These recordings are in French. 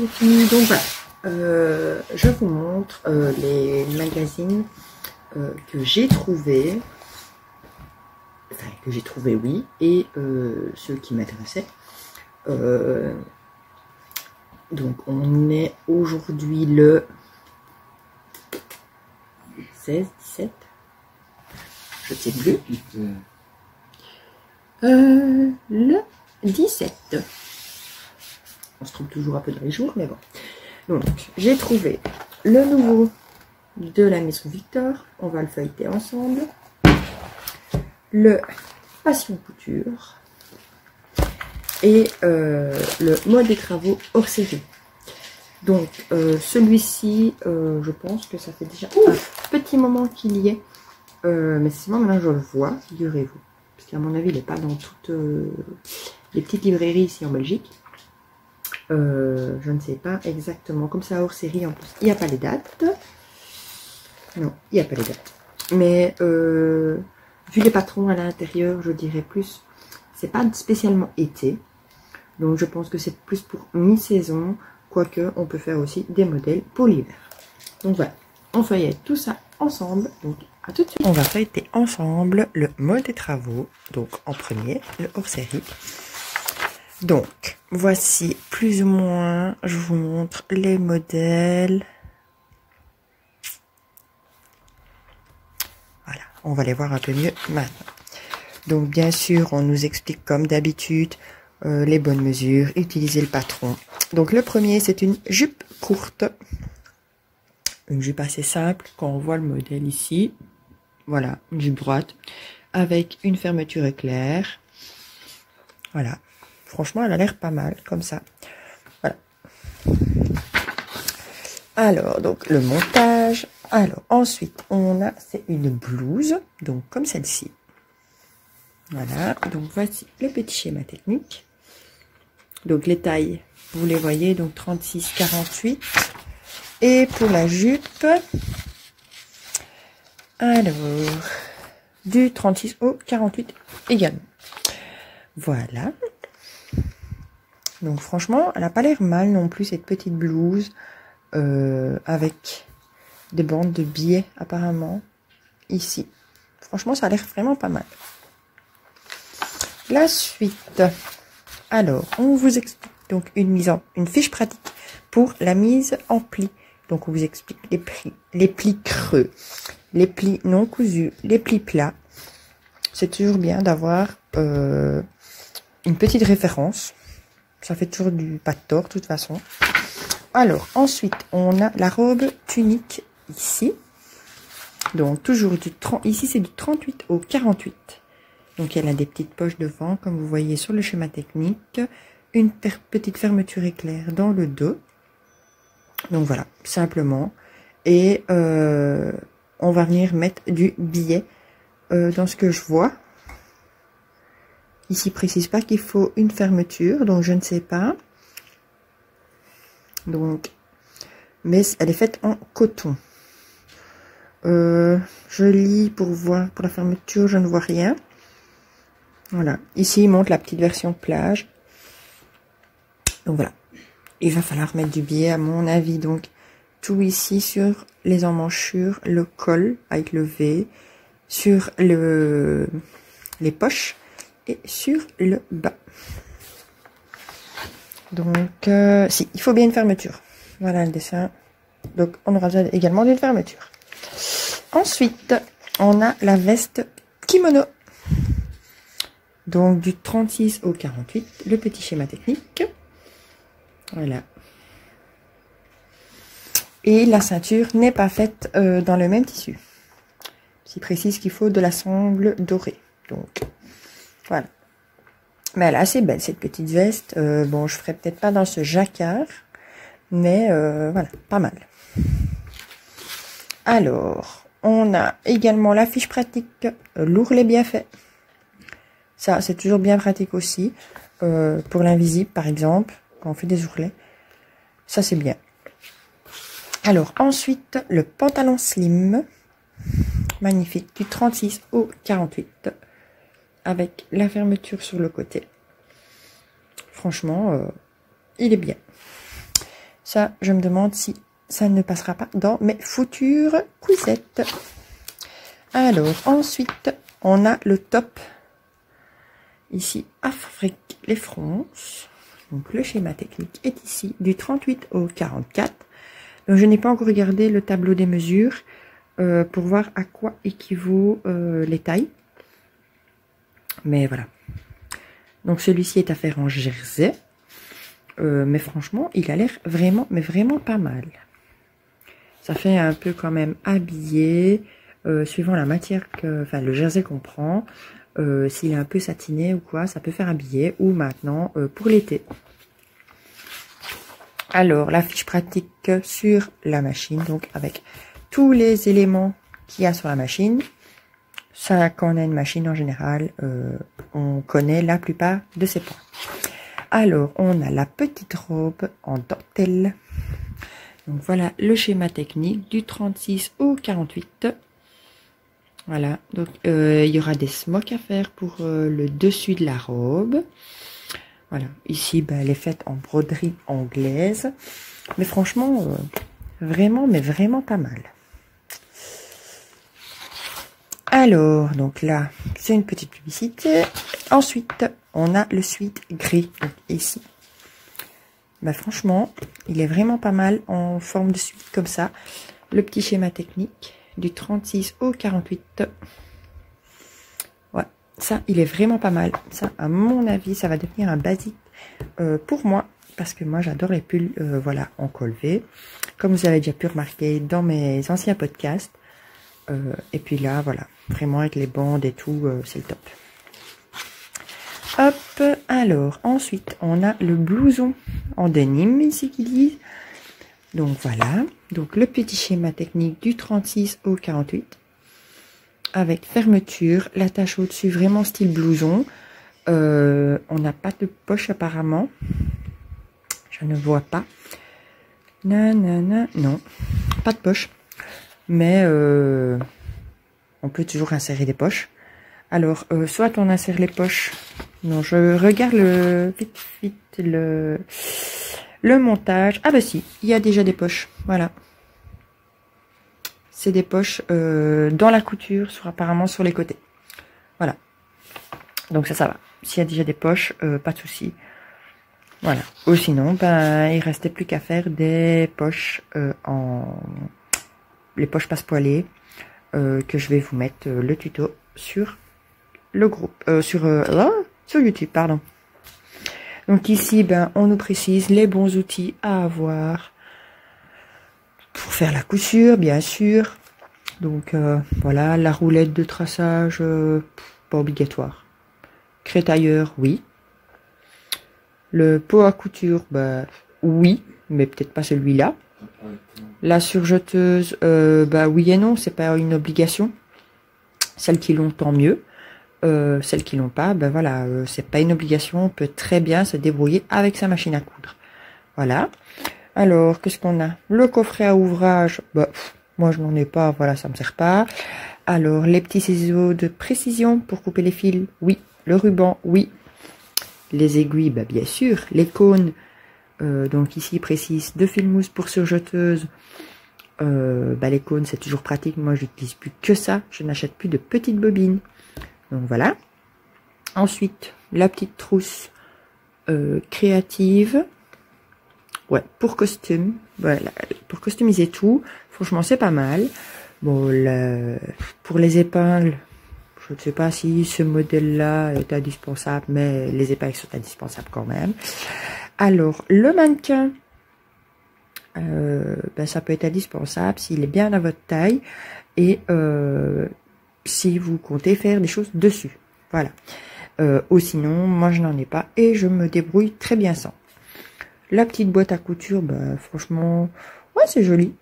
continue. Donc voilà, je vous montre les magazines que j'ai trouvés. Enfin, que j'ai trouvé, oui, et ceux qui m'intéressaient. Donc, on est aujourd'hui le 16, 17, je ne sais plus. Le 17. On se trompe toujours un peu dans les jours, mais bon. Donc, j'ai trouvé le nouveau de la Maison Victor. On va le feuilleter ensemble. Le Passion Couture et le mode des travaux hors série. Donc celui-ci, je pense que ça fait déjà un petit moment qu'il y est, mais c'est moi maintenant je le vois, figurez-vous, parce qu'à mon avis il n'est pas dans toutes les petites librairies ici en Belgique. Je ne sais pas exactement, comme ça hors série en plus, il n'y a pas les dates. Non, il n'y a pas les dates, mais vu les patrons à l'intérieur, je dirais plus, c'est pas spécialement été, donc je pense que c'est plus pour mi-saison, quoique on peut faire aussi des modèles pour l'hiver. Donc voilà, on feuillette tout ça ensemble, donc à tout de suite. On va feuilleter ensemble le mode des travaux, donc en premier, le hors-série. Donc, voici plus ou moins, je vous montre les modèles. Voilà, on va les voir un peu mieux maintenant. Donc bien sûr, on nous explique comme d'habitude les bonnes mesures, utiliser le patron. Donc le premier, c'est une jupe courte. Une jupe assez simple, quand on voit le modèle ici. Voilà, une jupe droite, avec une fermeture éclair. Voilà, franchement, elle a l'air pas mal, comme ça. Voilà. Alors, donc le montage. Alors, ensuite, on a, c'est une blouse, donc comme celle-ci. Voilà, donc voici le petit schéma technique. Donc les tailles, vous les voyez, donc 36, 48. Et pour la jupe, alors, du 36 au 48 également. Voilà. Donc franchement, elle n'a pas l'air mal non plus, cette petite blouse, avec des bandes de biais apparemment, ici. Franchement, ça a l'air vraiment pas mal. La suite. Alors, on vous explique donc une fiche pratique pour la mise en pli. Donc, on vous explique les plis creux, les plis non cousus, les plis plats. C'est toujours bien d'avoir une petite référence. Ça fait toujours pas de tort, de toute façon. Alors, ensuite, on a la robe tunique ici. Donc, toujours ici, c'est du 38 au 48. Donc, elle a des petites poches devant, comme vous voyez sur le schéma technique. Une petite fermeture éclair dans le dos. Donc, voilà, simplement. Et on va venir mettre du billet dans ce que je vois. Ici, précise pas qu'il faut une fermeture, donc je ne sais pas. Donc, mais elle est faite en coton. Je lis pour voir, pour la fermeture, je ne vois rien. Voilà, ici il montre la petite version plage. Donc voilà, il va falloir mettre du biais à mon avis. Donc tout ici sur les emmanchures, le col avec le V, sur les poches et sur le bas. Donc si, il faut bien une fermeture. Voilà le dessin. Donc on aura également une fermeture. Ensuite, on a la veste kimono. Donc du 36 au 48, le petit schéma technique. Voilà. Et la ceinture n'est pas faite dans le même tissu. Qui précise qu'il faut de la sangle dorée. Donc voilà. Mais elle est assez belle cette petite veste. Bon, je ferai peut-être pas dans ce jacquard. Mais voilà, pas mal. Alors, on a également la fiche pratique, l'ourlet bien fait. Ça, c'est toujours bien pratique aussi. Pour l'invisible, par exemple, quand on fait des ourlets. Ça, c'est bien. Alors, ensuite, le pantalon slim. Magnifique. Du 36 au 48. Avec la fermeture sur le côté. Franchement, il est bien. Ça, je me demande si ça ne passera pas dans mes futures cousettes. Alors, ensuite, on a le top. Ici, Afrique les fronces. Donc, le schéma technique est ici du 38 au 44. Donc, je n'ai pas encore regardé le tableau des mesures pour voir à quoi équivaut les tailles. Mais voilà. Donc, celui-ci est à faire en jersey. Mais franchement, il a l'air vraiment, mais vraiment pas mal. Ça fait un peu quand même habillé, suivant la matière que, enfin, le jersey qu'on prend. S'il est un peu satiné ou quoi, ça peut faire habillé ou maintenant pour l'été. Alors, la fiche pratique sur la machine, donc avec tous les éléments qu'il y a sur la machine. Ça, quand on a une machine en général, on connaît la plupart de ces points. Alors, on a la petite robe en dentelle. Donc, voilà le schéma technique du 36 au 48. Voilà, donc il y aura des smocks à faire pour le dessus de la robe. Voilà, ici, ben, elle est faite en broderie anglaise. Mais franchement, vraiment, mais vraiment pas mal. Alors, donc là, c'est une petite publicité. Ensuite, on a le suite gris, donc ici. Ben, franchement, il est vraiment pas mal en forme de suite comme ça. Le petit schéma technique du 36 au 48. Ouais, ça, il est vraiment pas mal. Ça, à mon avis, ça va devenir un basique pour moi. Parce que moi, j'adore les pulls, voilà, en col V. Comme vous avez déjà pu remarquer dans mes anciens podcasts. Et puis là, voilà, vraiment avec les bandes et tout, c'est le top. Hop, alors, ensuite, on a le blouson en denim, ici qu'ils disent. Donc voilà, donc le petit schéma technique du 36 au 48. Avec fermeture, l'attache au-dessus, vraiment style blouson. On n'a pas de poche apparemment. Je ne vois pas. Nanana, non, pas de poche. Mais on peut toujours insérer des poches. Alors, soit on insère les poches. Non, je regarde le montage. Ah bah si, il y a déjà des poches. Voilà. C'est des poches dans la couture, apparemment sur les côtés. Voilà. Donc ça va. S'il y a déjà des poches, pas de souci. Voilà. Ou sinon, ben, il restait plus qu'à faire des poches les poches passe-poilées que je vais vous mettre le tuto sur le groupe, sur YouTube, pardon. Donc ici, ben, on nous précise les bons outils à avoir pour faire la couture, bien sûr. Donc voilà, la roulette de traçage, pas obligatoire. Crétailleur, oui. Le pot à couture, bah oui, mais peut-être pas celui-là. La surjeteuse, bah oui et non, c'est pas une obligation. Celles qui l'ont, tant mieux. Celles qui l'ont pas, ben voilà, c'est pas une obligation. On peut très bien se débrouiller avec sa machine à coudre. Voilà. Alors, qu'est-ce qu'on a? Le coffret à ouvrage, bah, moi je n'en ai pas, voilà, ça me sert pas. Alors, les petits ciseaux de précision pour couper les fils, oui. Le ruban, oui. Les aiguilles, bah, bien sûr. Les cônes, donc ici, précise, de fil mousse pour surjeteuse. Bah, les cônes, c'est toujours pratique. Moi, je n'utilise plus que ça. Je n'achète plus de petites bobines. Donc, voilà. Ensuite, la petite trousse créative. Ouais, pour costume. Voilà, pour customiser tout. Franchement, c'est pas mal. Bon, pour les épingles, je ne sais pas si ce modèle-là est indispensable, mais les épingles sont indispensables quand même. Alors, le mannequin, ben, ça peut être indispensable s'il est bien à votre taille et si vous comptez faire des choses dessus. Voilà. Ou sinon, moi je n'en ai pas et je me débrouille très bien sans. La petite boîte à couture, ben, franchement, ouais, c'est joli.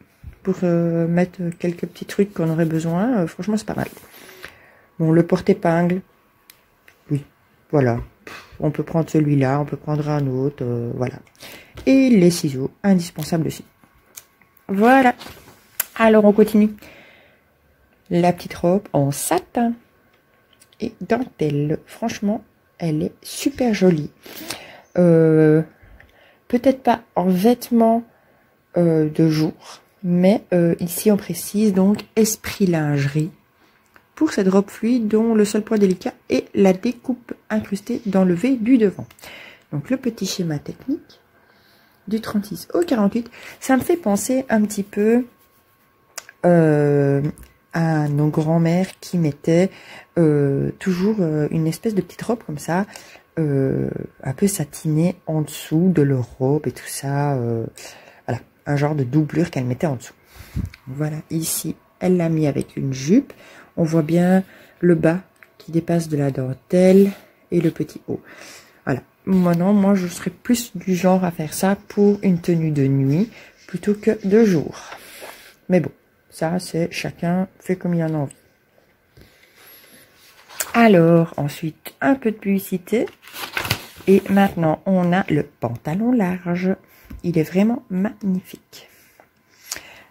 Pour mettre quelques petits trucs qu'on aurait besoin, franchement, c'est pas mal. Bon, le porte-épingle, oui, voilà. On peut prendre celui-là, on peut prendre un autre, voilà. Et les ciseaux, indispensables aussi. Voilà. Alors, on continue. La petite robe en satin et dentelle. Franchement, elle est super jolie. Peut-être pas en vêtements de jour. Mais ici, on précise donc Esprit Lingerie pour cette robe fluide dont le seul point délicat est la découpe incrustée dans le V du devant. Donc, le petit schéma technique du 36 au 48, ça me fait penser un petit peu à nos grands-mères qui mettaient toujours une espèce de petite robe comme ça, un peu satinée en dessous de leur robe et tout ça. Voilà, un genre de doublure qu'elle mettait en dessous. Voilà, ici, elle l'a mis avec une jupe. On voit bien le bas qui dépasse de la dentelle et le petit haut. Voilà. Maintenant, moi, je serais plus du genre à faire ça pour une tenue de nuit plutôt que de jour. Mais bon, ça, c'est chacun fait comme il en a envie. Alors, ensuite, un peu de publicité. Et maintenant, on a le pantalon large. Il est vraiment magnifique.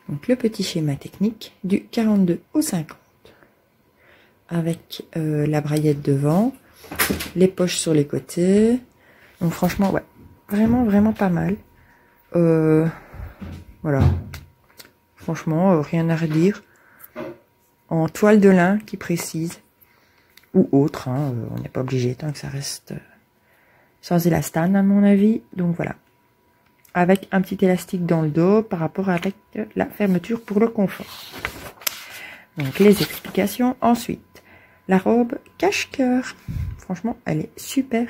Donc, le petit schéma technique du 42 au 50. Avec la braillette devant, les poches sur les côtés. Donc, franchement, ouais, vraiment pas mal. Voilà. Franchement, rien à redire. En toile de lin qui précise. Ou autre, hein, on n'est pas obligé tant que ça reste sans élastane à mon avis. Donc voilà. Avec un petit élastique dans le dos par rapport avec la fermeture pour le confort. Donc les explications. Ensuite, la robe cache-cœur. Franchement, elle est super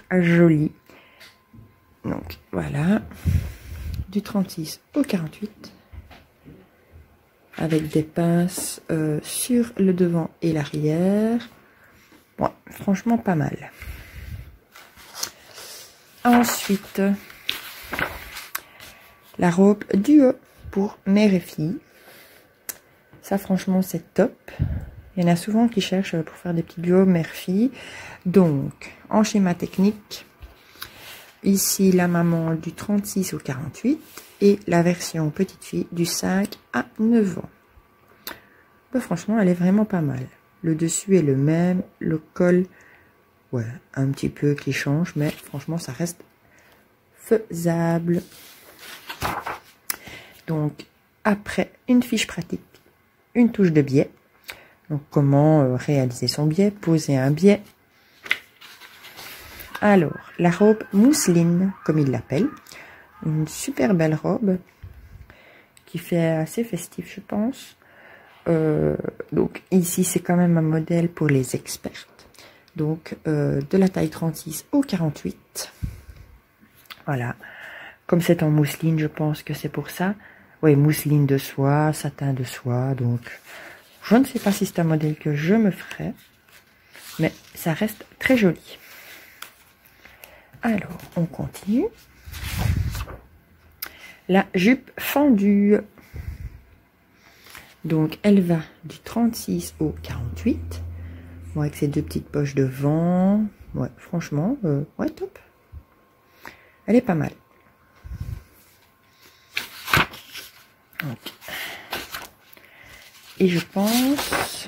jolie. Donc voilà. Du 36 au 48. Avec des pinces sur le devant et l'arrière. Ouais, franchement pas mal. Ensuite, la robe duo pour mère et fille. Ça, franchement, c'est top. Il y en a souvent qui cherchent pour faire des petits duos mère-fille. Donc, en schéma technique, ici, la maman du 36 au 48 et la version petite fille du 5 à 9 ans. Ben, franchement, elle est vraiment pas mal. Le dessus est le même, le col, ouais, un petit peu qui change, mais franchement, ça reste faisable. Donc, après une fiche pratique, une touche de biais. Donc, comment réaliser son biais, poser un biais. Alors, la robe mousseline, comme il l'appelle. Une super belle robe qui fait assez festif, je pense. Donc ici c'est quand même un modèle pour les expertes, donc de la taille 36 au 48. Voilà, comme c'est en mousseline, je pense que c'est pour ça. Oui, mousseline de soie, satin de soie, donc je ne sais pas si c'est un modèle que je me ferai, mais ça reste très joli. Alors on continue. La jupe fendue. Donc, elle va du 36 au 48. Bon, avec ces deux petites poches devant. Ouais, franchement, ouais, top. Elle est pas mal. Donc. Et je pense...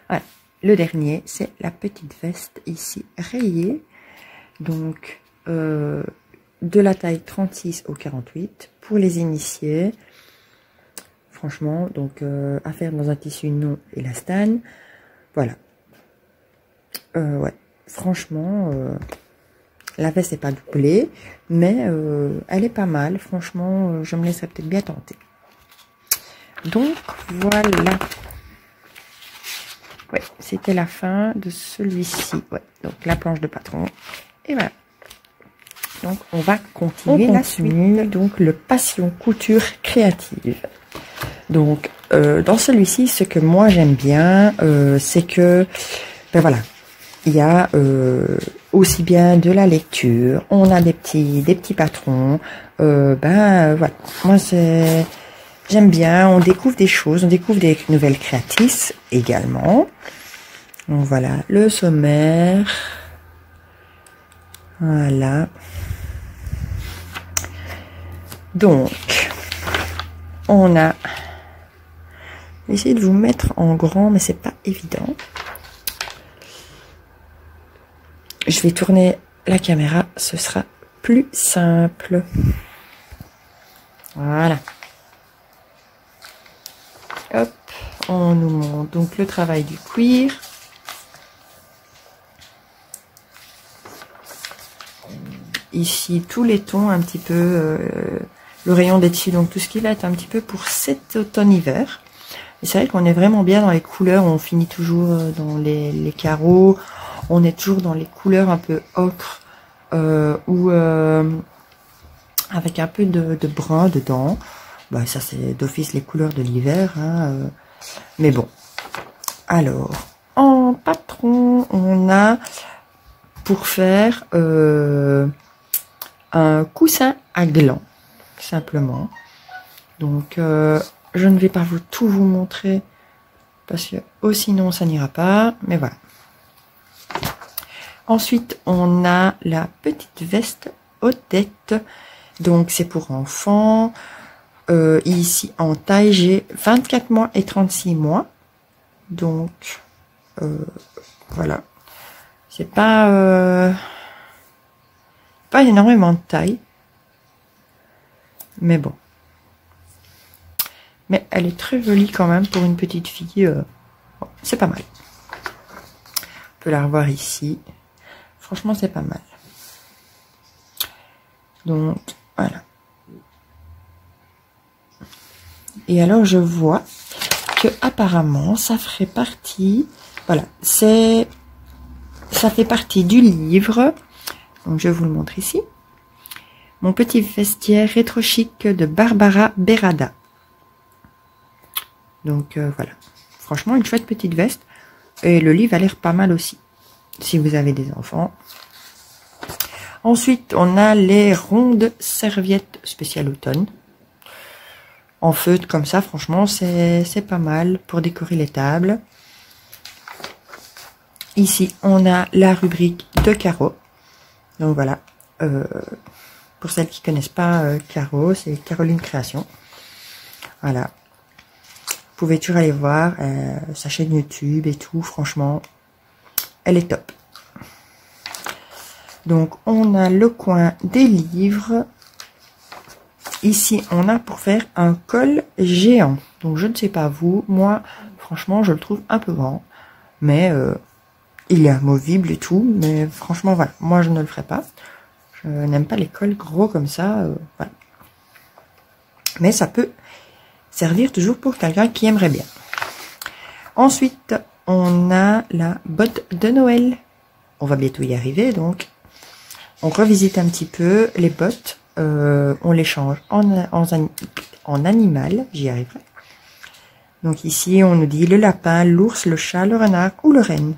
Voilà, le dernier, c'est la petite veste ici, rayée. Donc, de la taille 36 au 48 pour les initiés. Franchement, donc à faire dans un tissu non élastane. Voilà. Ouais, franchement, la veste n'est pas doublée, mais elle est pas mal. Franchement, je me laisserais peut-être bien tenter. Donc voilà. Ouais, c'était la fin de celui-ci. Ouais, donc la planche de patron. Et voilà. Donc on va continuer la suite. Donc le passion couture créative. Donc, dans celui-ci, ce que moi j'aime bien, c'est que, ben voilà, il y a aussi bien de la lecture, on a des petits patrons, ben voilà, moi j'aime bien, on découvre des choses, on découvre des nouvelles créatrices également. Donc voilà, le sommaire, voilà. Donc, on a... Essayez de vous mettre en grand, mais c'est pas évident. Je vais tourner la caméra, ce sera plus simple. Voilà. Hop, on nous montre donc le travail du cuir. Ici, tous les tons, un petit peu, le rayon des tissus, donc tout ce qui va être un petit peu pour cet automne-hiver. Et c'est vrai qu'on est vraiment bien dans les couleurs, on finit toujours dans les carreaux, on est toujours dans les couleurs un peu ocre, ou avec un peu de brun dedans. Bah, ça, c'est d'office les couleurs de l'hiver, hein, mais bon. Alors, en patron, on a pour faire un coussin à gland, simplement. Donc, je ne vais pas tout vous montrer, parce que sinon, ça n'ira pas, mais voilà. Ensuite, on a la petite veste Odette. Donc, c'est pour enfants. Ici, en taille, j'ai 24 mois et 36 mois. Donc, voilà. C'est pas énormément de taille. Mais bon. Mais elle est très jolie quand même pour une petite fille. Bon, c'est pas mal. On peut la revoir ici. Franchement, c'est pas mal. Donc, voilà. Et alors, je vois que apparemment, ça ferait partie... Voilà, ça fait partie du livre. Donc, je vous le montre ici. Mon petit vestiaire rétro chic de Barbara Berada. Donc, voilà. Franchement, une chouette petite veste. Et le livre a l'air pas mal aussi. Si vous avez des enfants. Ensuite, on a les rondes serviettes spéciales automne. En feutre comme ça, franchement, c'est pas mal pour décorer les tables. Ici, on a la rubrique de Caro. Donc voilà. Pour celles qui connaissent pas Caro, c'est Caroline Création. Voilà. Vous pouvez toujours aller voir sa chaîne YouTube et tout. Franchement, elle est top. Donc, on a le coin des livres. Ici, on a pour faire un col géant. Donc, je ne sais pas vous. Moi, franchement, je le trouve un peu grand. Mais il est amovible et tout. Mais franchement, voilà. Moi, je ne le ferai pas. Je n'aime pas les cols gros comme ça. Voilà. Mais ça peut servir toujours pour quelqu'un qui aimerait bien. Ensuite, on a la botte de Noël. On va bientôt y arriver, donc on revisite un petit peu les bottes. On les change en animal, j'y arriverai. Donc ici, on nous dit le lapin, l'ours, le chat, le renard ou le renne.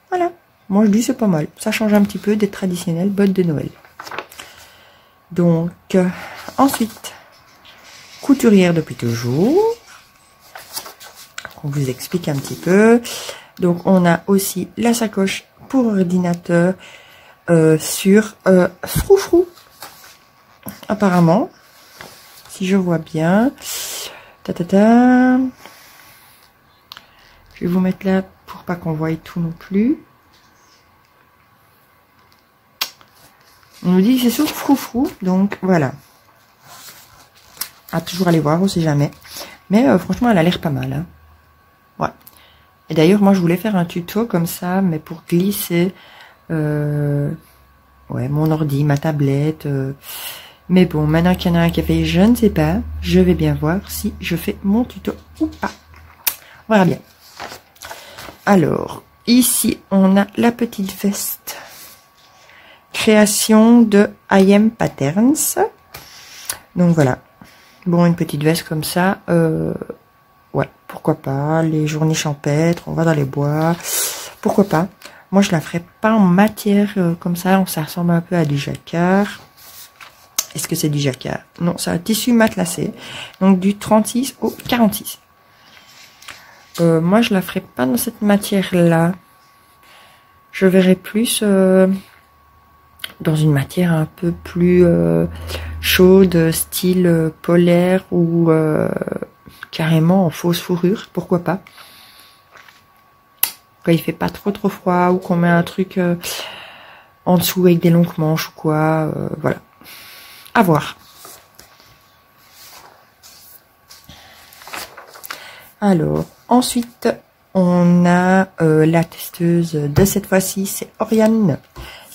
Voilà, moi je dis c'est pas mal. Ça change un petit peu des traditionnelles bottes de Noël. Donc, ensuite, couturière depuis toujours. On vous explique un petit peu. Donc, on a aussi la sacoche pour ordinateur sur Froufrou. Apparemment, si je vois bien. Ta-ta-ta. Je vais vous mettre là pour pas qu'on voie tout non plus. On nous dit que c'est sur Froufrou, donc voilà. À toujours aller voir, on sait jamais. Mais franchement, elle a l'air pas mal. Hein. Ouais. Et d'ailleurs, moi, je voulais faire un tuto comme ça, mais pour glisser ouais, mon ordi, ma tablette. Mais bon, maintenant qu'il y en a un qui a fait, je ne sais pas. Je vais bien voir si je fais mon tuto ou pas. On verra bien. Alors, ici, on a la petite veste. Création de I.M. Patterns. Donc, voilà. Bon, une petite veste comme ça. Ouais, pourquoi pas. Les journées champêtres, on va dans les bois. Pourquoi pas. Moi, je la ferai pas en matière comme ça. Ça ressemble un peu à du jacquard. Est-ce que c'est du jacquard? Non, c'est un tissu matelassé. Donc, du 36 au 46. Moi, je la ferai pas dans cette matière-là. Je verrai plus dans une matière un peu plus chaude, style polaire ou carrément en fausse fourrure. Pourquoi pas? Quand il fait pas trop froid ou qu'on met un truc en dessous avec des longues manches ou quoi. Voilà. À voir. Alors, ensuite, on a la testeuse de cette fois-ci, c'est Oriane,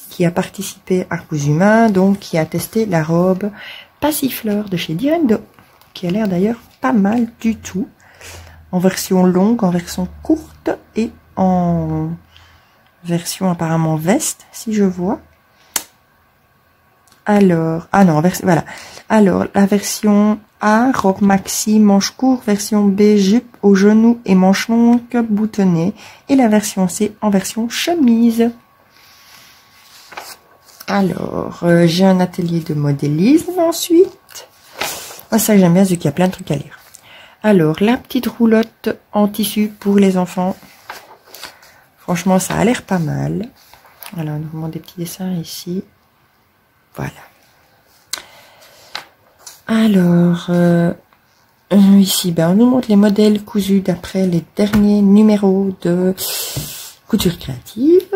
qui a participé à Cousu Main, donc qui a testé la robe Passifleur de chez Direndo, qui a l'air d'ailleurs pas mal du tout, en version longue, en version courte et en version apparemment veste, si je vois. Alors, ah non, voilà. Alors, la version A, robe maxi, manche court, version B, jupe au genou et manche longue boutonnée. Et la version C en version chemise. Alors, j'ai un atelier de modélisme ensuite. Ah, ça j'aime bien, vu qu'il y a plein de trucs à lire. Alors, la petite roulotte en tissu pour les enfants. Franchement, ça a l'air pas mal. Alors, on nous montre des petits dessins ici. Voilà. Alors, ici, on nous montre les modèles cousus d'après les derniers numéros de Couture Créative.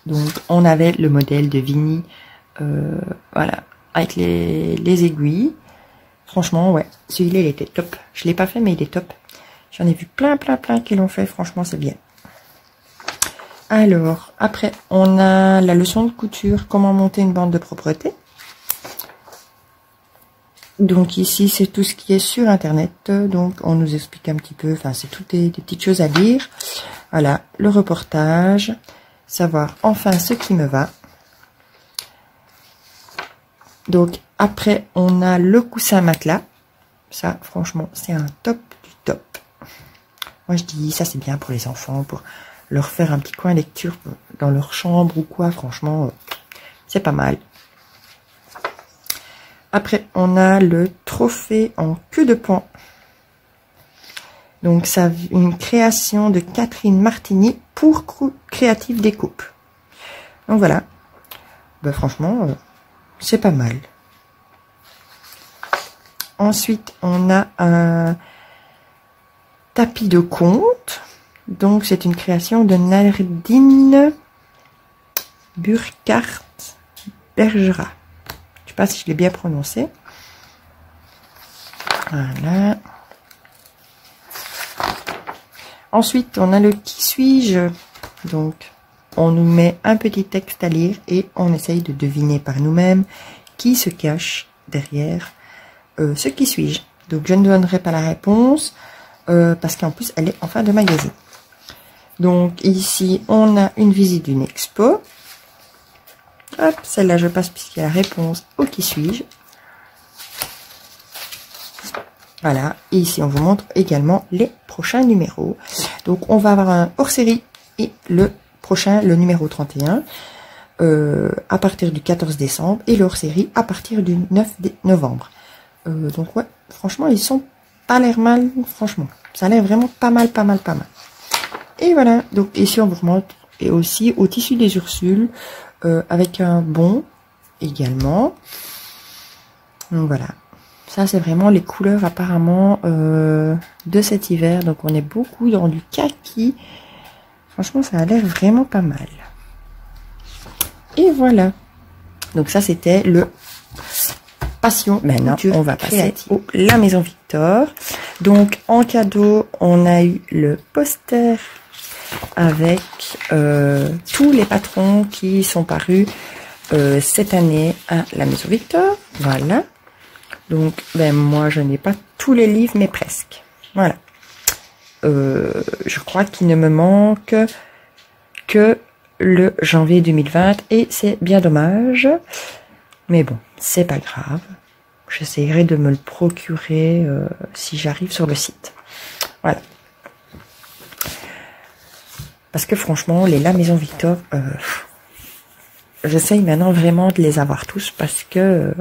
Donc, on avait le modèle de Vini, voilà, avec les aiguilles. Franchement, ouais, celui-là, il était top. Je l'ai pas fait, mais il est top. J'en ai vu plein qui l'ont fait. Franchement, c'est bien. Alors, après, on a la leçon de couture, comment monter une bande de propreté. Donc ici, c'est tout ce qui est sur Internet. Donc, on nous explique un petit peu, enfin, c'est toutes des petites choses à lire. Voilà, le reportage, savoir enfin ce qui me va. Donc, après, on a le coussin matelas. Ça, franchement, c'est un top du top. Moi, je dis, ça, c'est bien pour les enfants, pour leur faire un petit coin lecture dans leur chambre ou quoi. Franchement, c'est pas mal. Après, on a le trophée en queue de pan. Donc, ça, une création de Catherine Martini pour Créative Découpe. Donc, voilà. Ben, franchement, c'est pas mal. Ensuite, on a un tapis de conte. Donc, c'est une création de Nardine Burkhardt Bergera. Je sais pas si je l'ai bien prononcé. Voilà. Ensuite, on a le qui suis-je. Donc, on nous met un petit texte à lire et on essaye de deviner par nous-mêmes qui se cache derrière ce qui suis-je. Donc, je ne donnerai pas la réponse parce qu'en plus, elle est en fin de magazine. Donc, ici, on a une visite d'une expo. Hop, celle-là, je passe puisqu'il y a la réponse au qui suis-je. Voilà, et ici, on vous montre également les prochains numéros. Donc, on va avoir un hors-série et le prochain, le numéro 31, à partir du 14 décembre et le hors-série à partir du 9 novembre. Donc, ouais, franchement, ils sont pas l'air mal, franchement. Ça a l'air vraiment pas mal. Et voilà, donc ici, on vous montre et aussi au tissu des Ursules, avec un bon également. Donc voilà, ça c'est vraiment les couleurs apparemment de cet hiver. Donc on est beaucoup dans du kaki. Franchement, ça a l'air vraiment pas mal. Et voilà. Donc ça c'était le Passion. Maintenant on va passer au La Maison Victor. Donc en cadeau, on a eu le poster avec tous les patrons qui sont parus cette année à la Maison Victor. Voilà. Donc, moi, je n'ai pas tous les livres, mais presque. Voilà. Je crois qu'il ne me manque que le janvier 2020 et c'est bien dommage. Mais bon, c'est pas grave. J'essaierai de me le procurer si j'arrive sur le site. Voilà. Parce que franchement, les La Maison Victor, j'essaye maintenant vraiment de les avoir tous parce que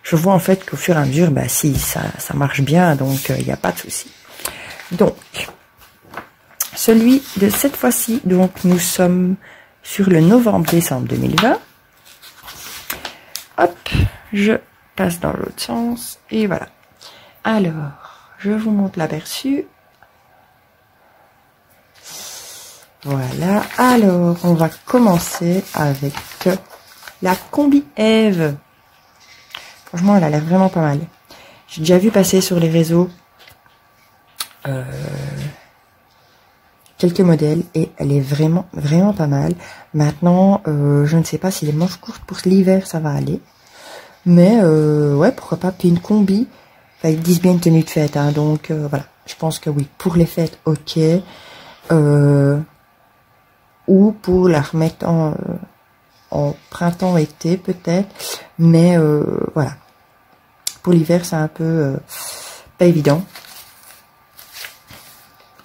je vois en fait qu'au fur et à mesure, si, ça marche bien, donc il n'y a pas de souci. Donc, celui de cette fois-ci, donc nous sommes sur le novembre-décembre 2020. Hop, je passe dans l'autre sens et voilà. Alors, je vous montre l'aperçu. Voilà, alors on va commencer avec la combi Eve. Franchement, elle a l'air vraiment pas mal. J'ai déjà vu passer sur les réseaux quelques modèles et elle est vraiment pas mal. Maintenant, je ne sais pas si les manches courtes pour l'hiver ça va aller, mais ouais, pourquoi pas. Puis une combi, enfin, ils disent bien une tenue de fête, hein, donc voilà, je pense que oui, pour les fêtes, ok, ou pour la remettre en printemps-été peut-être, mais voilà, pour l'hiver c'est un peu pas évident,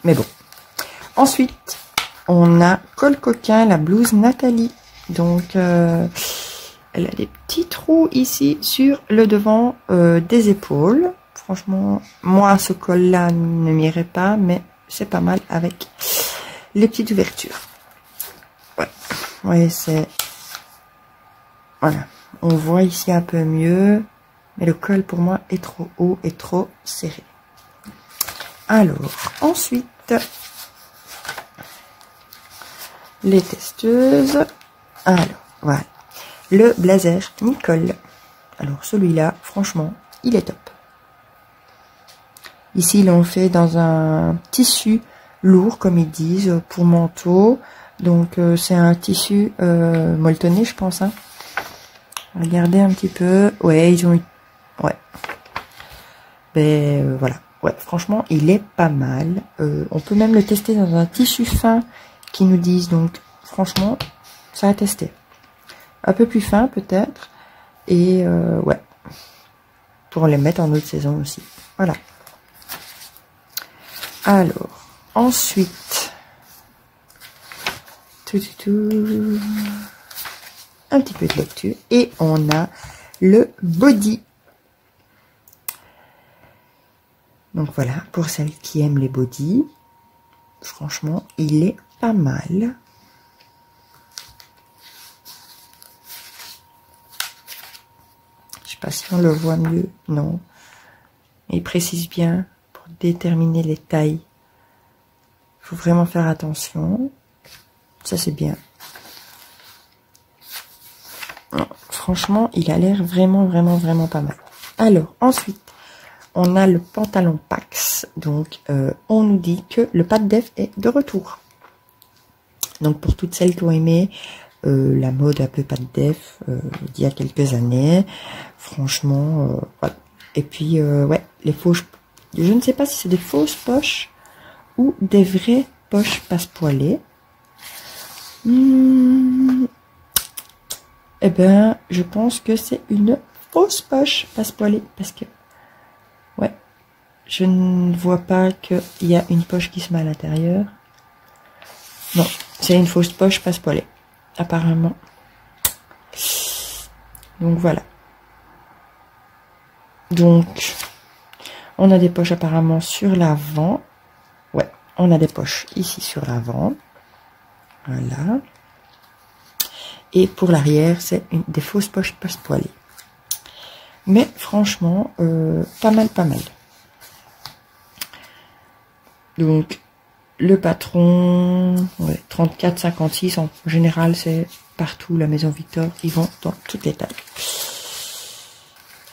mais bon. Ensuite, on a Col Coquin, la blouse Nathalie. Donc, elle a des petits trous ici sur le devant des épaules. Franchement, moi, ce col-là ne m'irait pas, mais c'est pas mal avec les petites ouvertures. Ouais, ouais, c'est... Voilà, on voit ici un peu mieux, mais le col, pour moi, est trop haut et trop serré. Alors, ensuite... les testeuses. Alors, voilà. Le blazer Nicole. Alors, celui-là, franchement, il est top. Ici, ils l'ont fait dans un tissu lourd, comme ils disent, pour manteau. Donc, c'est un tissu molletonné, je pense. Hein. Regardez un petit peu. Ouais, ils ont eu... Ouais. Ben, voilà. Ouais, franchement, il est pas mal. On peut même le tester dans un tissu fin qui nous disent, donc franchement ça a testé un peu plus fin peut-être, et ouais, pour les mettre en autre saison aussi. Voilà. Alors ensuite un petit peu de lecture et on a le body. Donc voilà, pour celles qui aiment les bodys, franchement il est pas mal. Je sais pas si on le voit mieux, non. Il précise bien pour déterminer les tailles. Il faut vraiment faire attention. Ça c'est bien. Franchement, il a l'air vraiment pas mal. Alors ensuite, on a le pantalon Pax. Donc on nous dit que le pas de def est de retour. Donc pour toutes celles qui ont aimé la mode un peu pas de def d'il y a quelques années, franchement, voilà. Et puis ouais, les fausses, je ne sais pas si c'est des fausses poches ou des vraies poches passepoilées. Eh ben, je pense que c'est une fausse poche passepoilée parce que ouais, je ne vois pas qu'il y a une poche qui se met à l'intérieur. Non, c'est une fausse poche passepoilée, apparemment. Donc voilà. Donc, on a des poches apparemment sur l'avant. Ouais, on a des poches ici sur l'avant. Voilà. Et pour l'arrière, c'est des fausses poches passepoilées. Mais franchement, pas mal. Donc, le patron, ouais, 34,56. En général, c'est partout la Maison Victor. Ils vont dans toutes les tailles.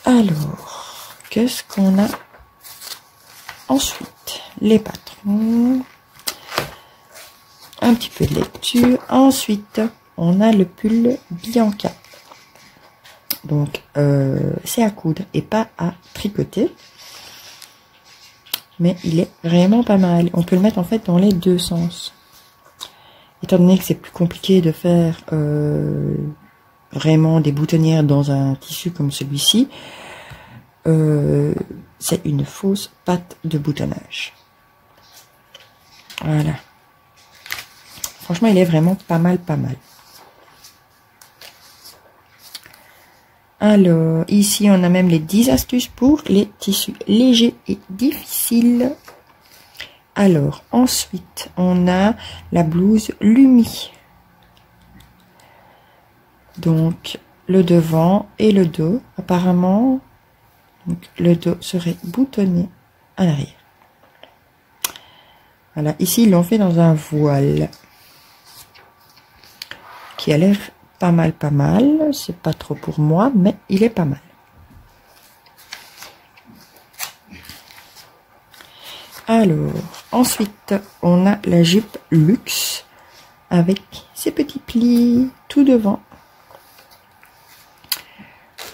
Alors, qu'est-ce qu'on a ensuite? Les patrons. Un petit peu de lecture. Ensuite, on a le pull Bianca. Donc, c'est à coudre et pas à tricoter. Mais il est vraiment pas mal. On peut le mettre en fait dans les deux sens. Étant donné que c'est plus compliqué de faire vraiment des boutonnières dans un tissu comme celui-ci, c'est une fausse patte de boutonnage. Voilà. Franchement, il est vraiment pas mal. Alors, ici, on a même les 10 astuces pour les tissus légers et difficiles. Alors, ensuite, on a la blouse Lumi. Donc, le devant et le dos, apparemment. Donc, le dos serait boutonné à l'arrière. Voilà, ici, ils l'ont fait dans un voile qui a l'air pas mal. C'est pas trop pour moi, mais il est pas mal. Alors, ensuite, on a la jupe luxe avec ses petits plis tout devant.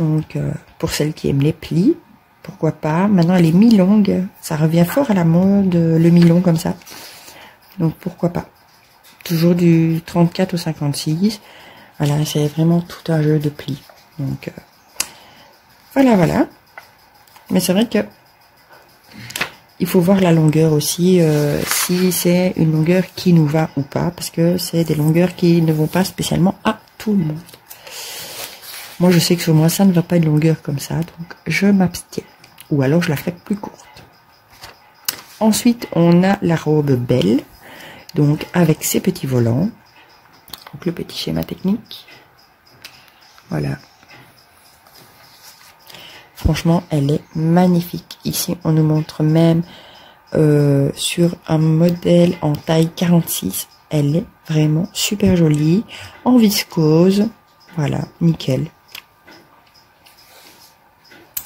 Donc, pour celles qui aiment les plis, pourquoi pas. Maintenant, elle est mi-longue. Ça revient fort à la mode, le mi-long comme ça. Donc, pourquoi pas. Toujours du 34 au 56. Voilà, c'est vraiment tout un jeu de plis. Donc, voilà, voilà. Mais c'est vrai que il faut voir la longueur aussi, si c'est une longueur qui nous va ou pas. Parce que c'est des longueurs qui ne vont pas spécialement à tout le monde. Moi, je sais que sur moi, ça ne va pas une longueur comme ça. Donc, je m'abstiens. Ou alors, je la fais plus courte. Ensuite, on a la robe belle. Donc, avec ses petits volants. Donc, le petit schéma technique. Voilà. Franchement, elle est magnifique. Ici, on nous montre même sur un modèle en taille 46. Elle est vraiment super jolie. En viscose. Voilà, nickel.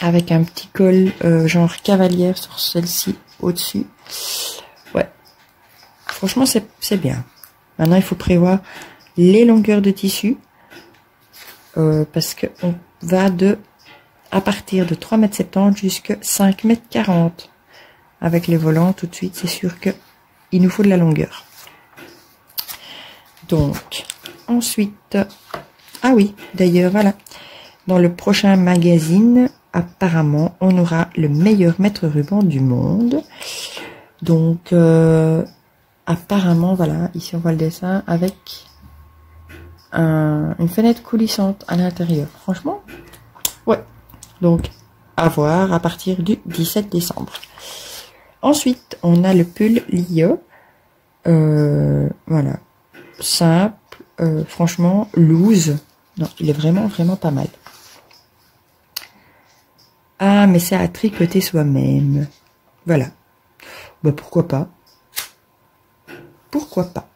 Avec un petit col genre cavalière sur celle-ci au-dessus. Ouais. Franchement, c'est bien. Maintenant, il faut prévoir les longueurs de tissu. Parce qu'on va à partir de 3,70 m jusqu'à 5,40 m. Avec les volants, tout de suite, c'est sûr que il nous faut de la longueur. Donc, ensuite... Ah oui, d'ailleurs, voilà. Dans le prochain magazine... Apparemment, on aura le meilleur maître ruban du monde. Donc, apparemment, voilà, ici on voit le dessin avec une fenêtre coulissante à l'intérieur. Franchement, ouais. Donc, à voir à partir du 17 décembre. Ensuite, on a le pull Lio. Voilà. Simple, franchement, loose. Non, il est vraiment, vraiment pas mal. Ah, mais c'est à tricoter soi-même. Voilà. Bah, pourquoi pas. Pourquoi pas.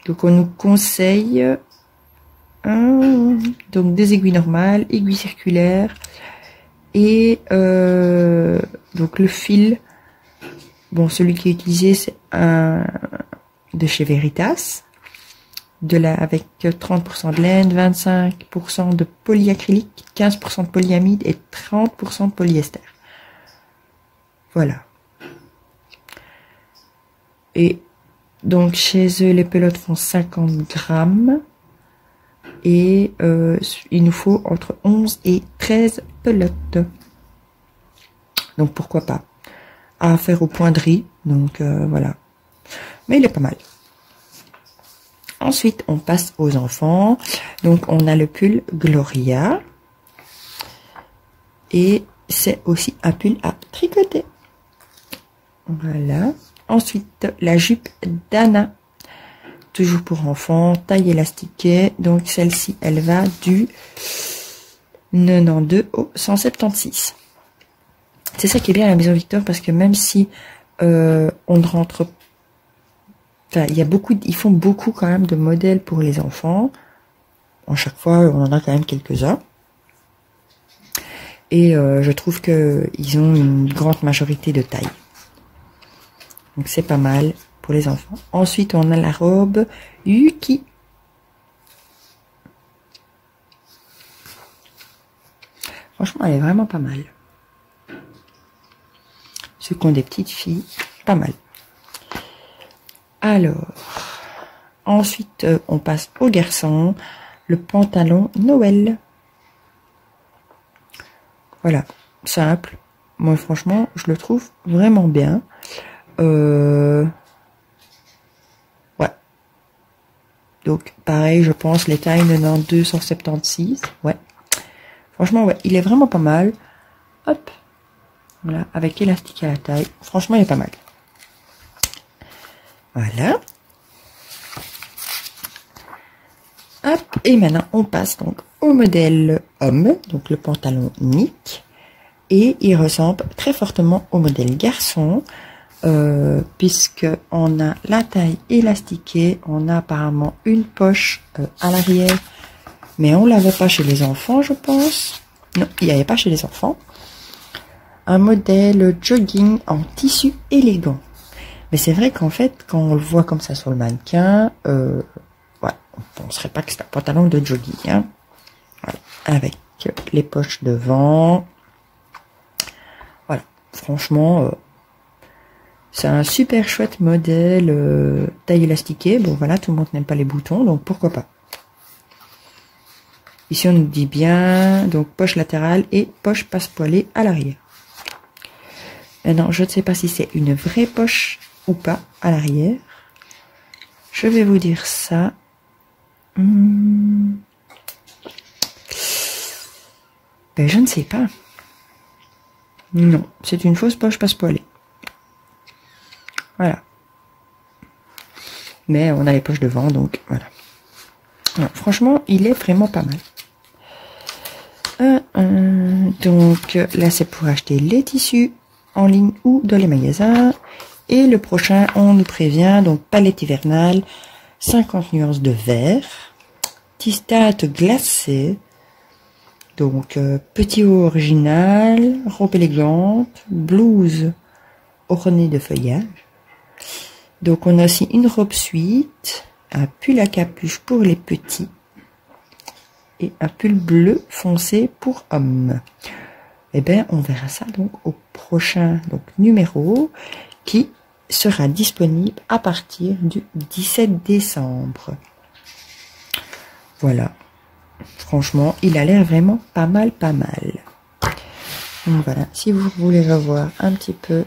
Donc, on nous conseille donc des aiguilles normales, aiguilles circulaires et donc le fil. Bon, celui qui est utilisé, c'est un de chez Veritas. Avec 30% de laine, 25% de polyacrylique, 15% de polyamide et 30% de polyester. Voilà. Et donc chez eux, les pelotes font 50 grammes. Et il nous faut entre 11 et 13 pelotes. Donc pourquoi pas. À faire au point de riz. Donc voilà. Mais il est pas mal. Ensuite, on passe aux enfants. Donc, on a le pull Gloria. Et c'est aussi un pull à tricoter. Voilà. Ensuite, la jupe Dana. Toujours pour enfants, taille élastiquée. Donc, celle-ci, elle va du 92 au 176. C'est ça qui est bien à la Maison Victor, parce que même si on ne rentre pas, enfin, ils font beaucoup quand même de modèles pour les enfants. En chaque fois, on en a quand même quelques-uns. Et je trouve que ils ont une grande majorité de taille. Donc c'est pas mal pour les enfants. Ensuite, on a la robe Yuki. Franchement, elle est vraiment pas mal. Ceux qui ont des petites filles, pas mal. Alors, ensuite, on passe au garçon, le pantalon Noël. Voilà, simple. Moi, franchement, je le trouve vraiment bien. Ouais. Donc, pareil, je pense, les tailles 92, 176. Ouais. Franchement, ouais, il est vraiment pas mal. Hop. Voilà, avec élastique à la taille. Franchement, il est pas mal. Voilà. Hop, et maintenant on passe donc au modèle homme, donc le pantalon Nick, et il ressemble très fortement au modèle garçon, puisque on a la taille élastiquée, on a apparemment une poche à l'arrière, mais on l'avait pas chez les enfants, je pense. Non, il n'y avait pas chez les enfants. un modèle jogging en tissu élégant. Mais c'est vrai qu'en fait, quand on le voit comme ça sur le mannequin, voilà, on ne penserait pas que c'est un pantalon de jogging. Hein. Voilà, avec les poches devant. Voilà, franchement, c'est un super chouette modèle taille élastiquée. Bon voilà, tout le monde n'aime pas les boutons, donc pourquoi pas. Ici, on nous dit bien, donc poche latérale et poche passepoilée à l'arrière. Maintenant, je ne sais pas si c'est une vraie poche ou pas à l'arrière. Je vais vous dire ça. Ben, je ne sais pas. Non, c'est une fausse poche passepoilée. Voilà. Mais on a les poches devant, donc voilà. Non, franchement, il est vraiment pas mal. Donc là, c'est pour acheter les tissus en ligne ou dans les magasins. Et le prochain, on nous prévient, donc palette hivernale, 50 nuances de vert, teinte glacée, donc petit haut original, robe élégante, blouse ornée de feuillage. Donc on a aussi une robe suite, un pull à capuche pour les petits et un pull bleu foncé pour hommes. Eh bien, on verra ça donc au prochain numéro qui sera disponible à partir du 17 décembre. Voilà. Franchement, il a l'air vraiment pas mal, pas mal. Donc voilà, si vous voulez revoir un petit peu.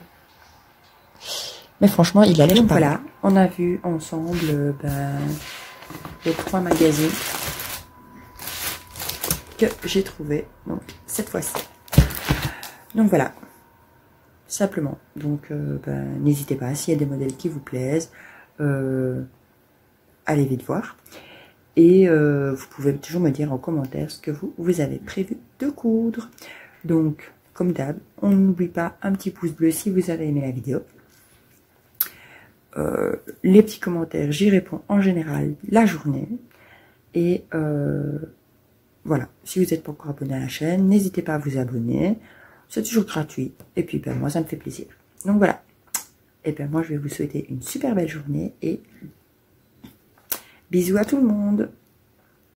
Mais franchement, il a l'air pas mal. On a vu ensemble les 3 magazines que j'ai trouvé donc cette fois-ci. Donc voilà, simplement. Donc n'hésitez pas, s'il y a des modèles qui vous plaisent, allez vite voir. Et vous pouvez toujours me dire en commentaire ce que vous avez prévu de coudre. Donc, comme d'hab, on n'oublie pas un petit pouce bleu si vous avez aimé la vidéo. Les petits commentaires, j'y réponds en général la journée. Et voilà, si vous n'êtes pas encore abonné à la chaîne, n'hésitez pas à vous abonner. C'est toujours gratuit. Et puis, moi, ça me fait plaisir. Donc voilà. Et moi, je vais vous souhaiter une super belle journée et bisous à tout le monde.